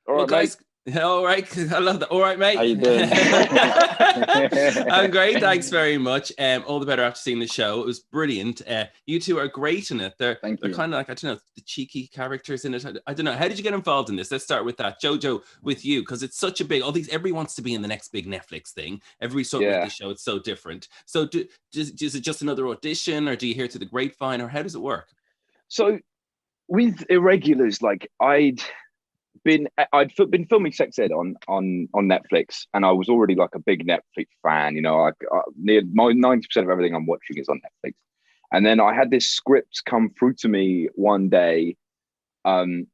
All Well, right, mate. guys, all right. I love that. All right, mate. How you doing? I'm great. Thanks very much. All the better after seeing the show. It was brilliant. You two are great in it. They're Thank you. kind of like, I don't know, the cheeky characters in it. I don't know. How did you get involved in this? Let's start with that. Jojo, with you, because it's such a big, everybody wants to be in the next big Netflix thing. Every sort of the show, it's so different. So is it just another audition, or do you hear through the grapevine, or how does it work? So with Irregulars, like I'd been filming sex ed on Netflix, and I was already like a big Netflix fan. You know, near 90% of everything I'm watching is on Netflix. And then I had this script come through to me one day, and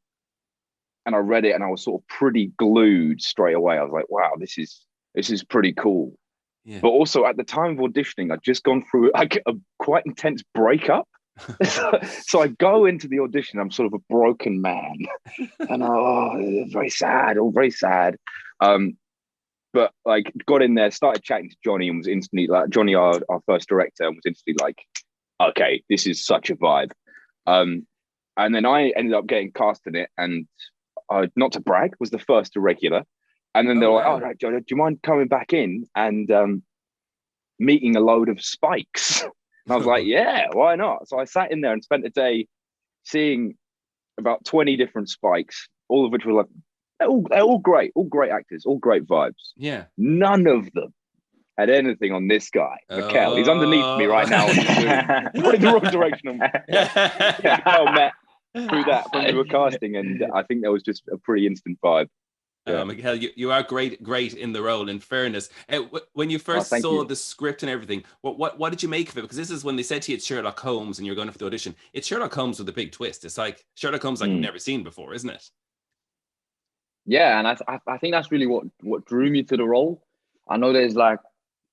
I read it, and I was sort of pretty glued straight away. I was like, wow, this is pretty cool. Yeah. But also at the time of auditioning, I'd just gone through like a quite intense breakup. So I go into the audition, I'm sort of a broken man, and very sad, all very sad. But like got in there, started chatting to Johnny, and was instantly like, Johnny, our first director, and was instantly like, okay, this is such a vibe. And then I ended up getting cast in it, and not to brag, was the first irregular. And then they're like, all right, Johnny, do you mind coming back in and meeting a load of spikes? And I was like, yeah, why not? So I sat in there and spent a day seeing about 20 different spikes, all of which were like, they're all great actors, all great vibes. Yeah. None of them had anything on this guy, Mckell. He's underneath me right now. Pointing the wrong direction. Mckell met through that when we were casting, and I think there was just a pretty instant vibe. Yeah. Mckell, you are great in the role, in fairness. When you first saw the script and everything, what did you make of it? Because this is when they said to you it's Sherlock Holmes and you're going for the audition. It's Sherlock Holmes with a big twist. It's like Sherlock Holmes like you've never seen before, isn't it? Yeah, and I think that's really what drew me to the role. I know there's like,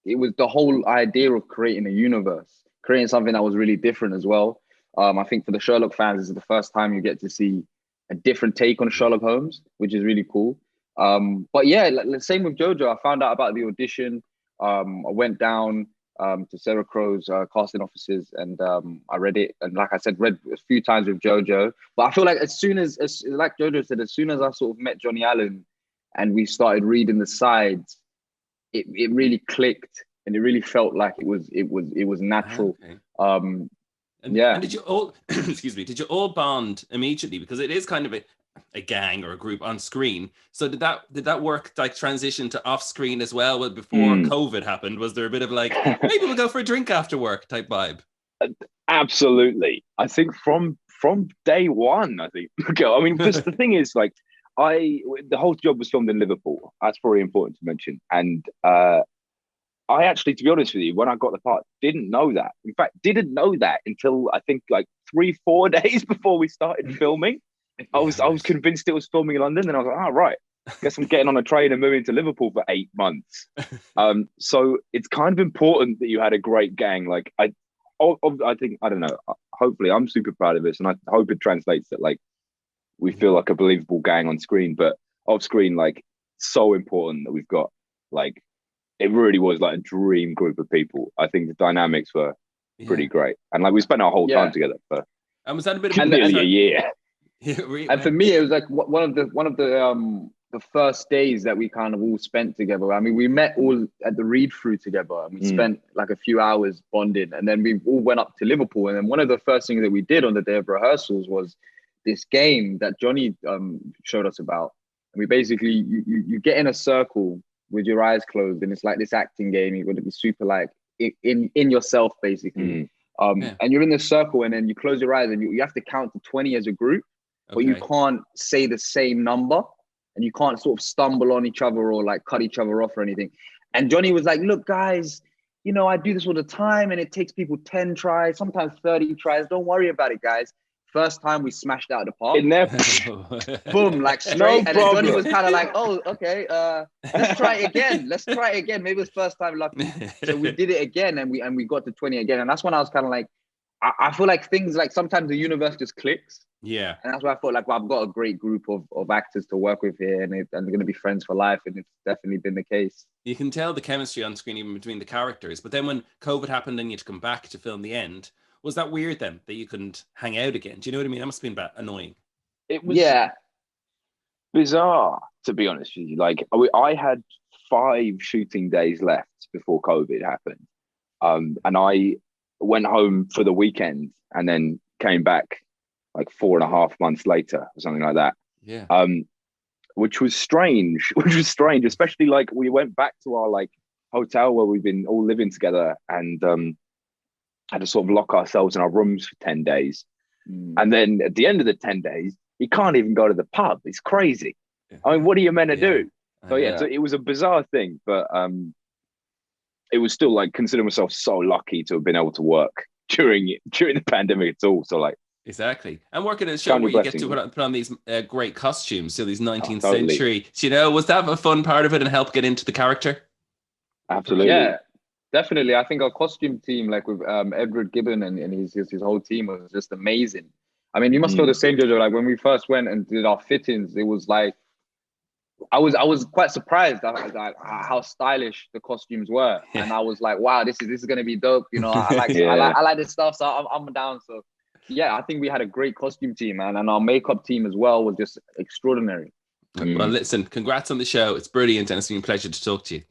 it was the whole idea of creating a universe, creating something that was really different as well. I think for the Sherlock fans, this is the first time you get to see a different take on Sherlock Holmes, which is really cool. But yeah, same with Jojo. I found out about the audition. I went down to Sarah Crow's casting offices, and I read it. And like I said, read a few times with Jojo. But I feel like as soon as like Jojo said, as soon as I sort of met Johnny Allen and we started reading the sides, it really clicked, and it really felt like it was natural. Okay. And did you all excuse me, did you all bond immediately? Because it is kind of a gang or a group on screen. So did that work, like transition to off screen as well? Well, before COVID happened, was there a bit of like, maybe we'll go for a drink after work type vibe? Absolutely. I think from day one, I think. I mean, just the thing is, like, the whole job was filmed in Liverpool. That's probably important to mention. And I actually, to be honest with you, when I got the part, didn't know that. In fact, didn't know that until I think like 3-4 days before we started filming. I was convinced it was filming in London, and I was like, right, guess I'm getting on a train and moving to Liverpool for 8 months. So it's kind of important that you had a great gang. Like I think, I don't know, hopefully I'm super proud of this, and I hope it translates that like we feel like a believable gang on screen, but off screen, like so important that we've got like, it really was like a dream group of people. I think the dynamics were pretty great, and like we spent our whole time together for was that a bit of nearly a year. And for me, it was like one of the first days that we kind of all spent together. I mean, we met all at the read through together, and we spent like a few hours bonding, and then we all went up to Liverpool. And then one of the first things that we did on the day of rehearsals was this game that Johnny showed us about. And we basically you get in a circle with your eyes closed, and it's like this acting game. You're going to be super like in yourself basically. And you're in this circle, and then you close your eyes, and you have to count to 20 as a group. But you can't say the same number, and you can't sort of stumble on each other or like cut each other off or anything. And Johnny was like, look, guys, you know, I do this all the time, and it takes people 10 tries, sometimes 30 tries. Don't worry about it, guys. First time we smashed out of the park. In there. Boom, like straight. No and then Johnny was kind of like, oh, okay, let's try it again. Let's try it again. Maybe it's first time lucky. So we did it again, and we got to 20 again. And that's when I was kind of like, I feel like things like sometimes the universe just clicks. Yeah. And that's why I thought like, well, I've got a great group of actors to work with here, and they're going to be friends for life. And it's definitely been the case. You can tell the chemistry on screen even between the characters. But then when COVID happened and you had to come back to film the end, was that weird then that you couldn't hang out again? Do you know what I mean? That must have been annoying. It was. Yeah. bizarre, to be honest with you. Like I had 5 shooting days left before COVID happened. And I went home for the weekend and then came back like 4.5 months later or something like that. Yeah. Which was strange, especially like we went back to our like hotel where we've been all living together and had to sort of lock ourselves in our rooms for 10 days. And then at the end of the 10 days, you can't even go to the pub. It's crazy. I mean, what are you meant to do? So it was a bizarre thing, but it was still like consider myself so lucky to have been able to work during the pandemic at all. So like, exactly. And working at a show where you get to put on these great costumes, so these 19th century, you know, was that a fun part of it and help get into the character? Absolutely. Yeah, definitely. I think our costume team, like with Edward Gibbon and his whole team, was just amazing. I mean, you must feel the same, Jojo. Like when we first went and did our fittings, it was like, I was quite surprised at how stylish the costumes were, and I was like, "Wow, this is gonna be dope." You know, I like this stuff, so I'm down. So, yeah, I think we had a great costume team, man, and our makeup team as well was just extraordinary. Well, listen, congrats on the show. It's brilliant, and it's been a pleasure to talk to you.